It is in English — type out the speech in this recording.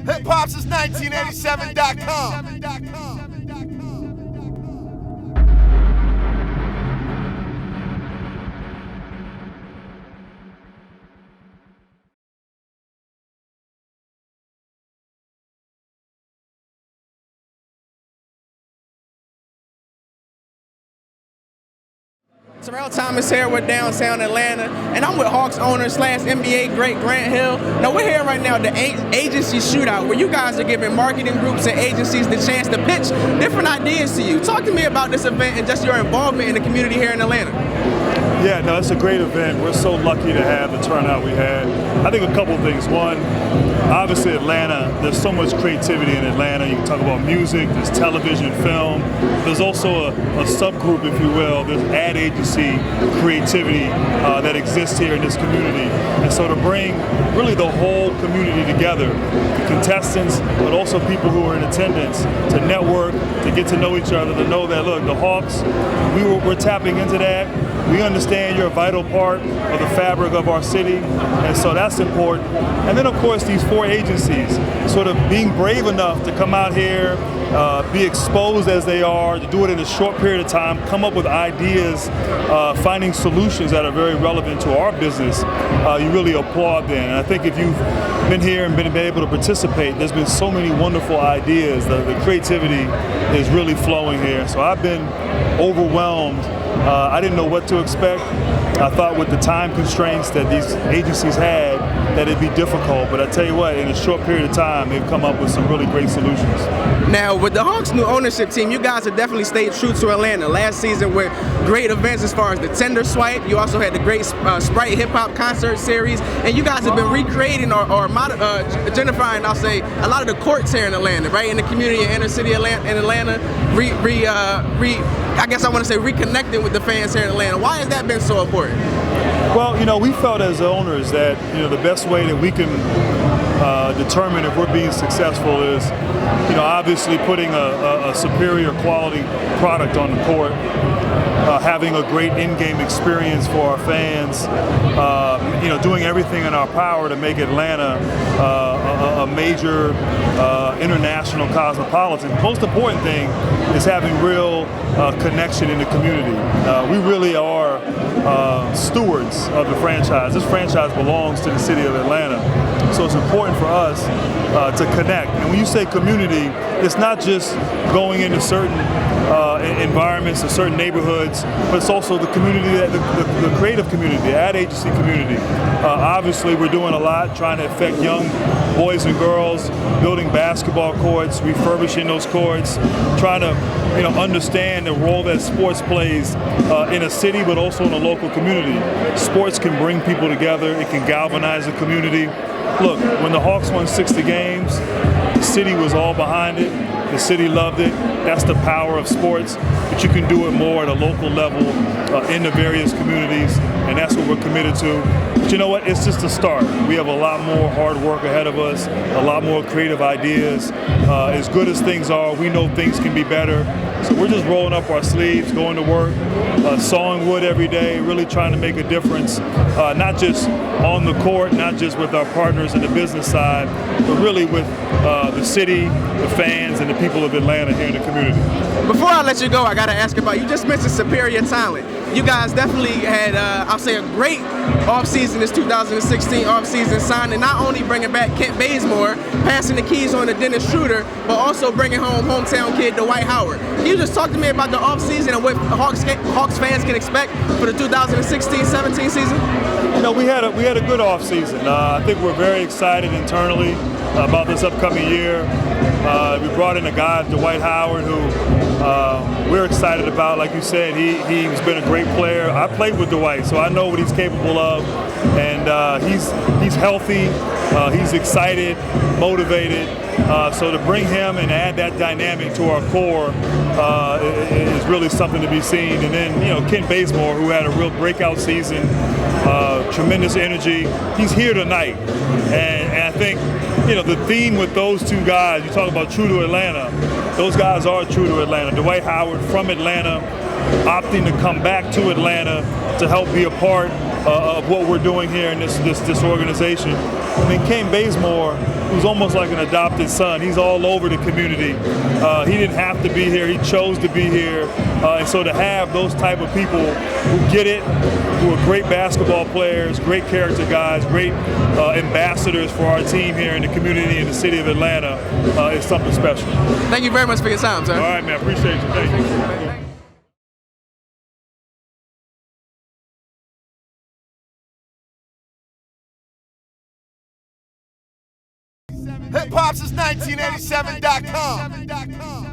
Hip-hop since 1987.com. Terrell Thomas here with Downtown Atlanta, and I'm with Hawks owner / NBA great Grant Hill. Now we're here right now at the Agency Shootout, where you guys are giving marketing groups and agencies the chance to pitch different ideas to you. Talk to me about this event and just your involvement in the community here in Atlanta. Yeah, no, it's a great event. We're so lucky to have the turnout we had. I think a couple of things. One, obviously Atlanta, there's so much creativity in Atlanta. You can talk about music, there's television, film. There's also a subgroup, if you will, there's ad agency creativity that exists here in this community. And so to bring really the whole community together, the contestants, but also people who are in attendance, to network, to get to know each other, to know that, look, the Hawks, we're tapping into that. We understand you're a vital part of the fabric of our city, and so that's important. And then, of course, these 4 agencies, sort of being brave enough to come out here, be exposed as they are, to do it in a short period of time, come up with ideas, finding solutions that are very relevant to our business, you really applaud them. And I think if you've been here and been able to participate, there's been so many wonderful ideas. The creativity is really flowing here. So I've been overwhelmed. I didn't know what to expect. I thought with the time constraints that these agencies had, that it'd be difficult. But I tell you what, in a short period of time, they've come up with some really great solutions. Now, with the Hawks' new ownership team, you guys have definitely stayed true to Atlanta. Last season with great events as far as the Tender Swipe. You also had the great Sprite hip-hop concert series. And you guys have been recreating or gentrifying, I'll say, a lot of the courts here in Atlanta, right? In the community, inner city in Atlanta, I guess I want to say reconnecting with the fans here in Atlanta. Why has that been so important? Well, we felt as owners that, the best way that we can determine if we're being successful is, obviously putting a superior quality product on the court, having a great in-game experience for our fans, doing everything in our power to make Atlanta a major international cosmopolitan. The most important thing is having real connection in the community. We really are stewards of the franchise. This franchise belongs to the city of Atlanta. So it's important for us to connect. And when you say community, it's not just going into certain environments or certain neighborhoods, but it's also the community, the creative community, the ad agency community. Obviously, we're doing a lot trying to affect young boys and girls, building basketball courts, refurbishing those courts, trying to understand the role that sports plays in a city, but also in a local community. Sports can bring people together. It can galvanize the community. Look, when the Hawks won 60 games, the city was all behind it. The city loved it. That's the power of sports. But you can do it more at a local level in the various communities, and that's what we're committed to. But you know what? It's just a start. We have a lot more hard work ahead of us, a lot more creative ideas. As good as things are, we know things can be better. So we're just rolling up our sleeves, going to work, sawing wood every day, really trying to make a difference, not just on the court, not just with our partners in the business side, but really with the city, the fans, and the people of Atlanta here in the community. Before I let you go, I got to ask about, you just mentioned superior talent. You guys definitely had, I'll say, a great offseason, this 2016 offseason, signing, not only bringing back Kent Bazemore, passing the keys on to Dennis Schroeder, but also bringing home hometown kid Dwight Howard. Can you just talk to me about the offseason and what Hawks fans can expect for the 2016-17 season? We had a good offseason. I think we're very excited internally about this upcoming year. We brought in a guy, Dwight Howard, who we're excited about. Like you said, he's been a great player. I played with Dwight, so I know what he's capable of. And he's healthy, he's excited, motivated. So to bring him and add that dynamic to our core is really something to be seen. And then, Kent Bazemore, who had a real breakout season, tremendous energy. He's here tonight. And I think, the theme with those two guys, you talk about true to Atlanta, those guys are true to Atlanta. Dwight Howard from Atlanta, opting to come back to Atlanta to help be a part of what we're doing here in this organization. I mean, Ken Bazemore, who's almost like an adopted son. He's all over the community. He didn't have to be here. He chose to be here. And so to have those type of people who get it, who are great basketball players, great character guys, great ambassadors for our team here in the community in the city of Atlanta is something special. Thank you very much for your time, sir. All right, man. Appreciate you. Thank you. HHH1987.com.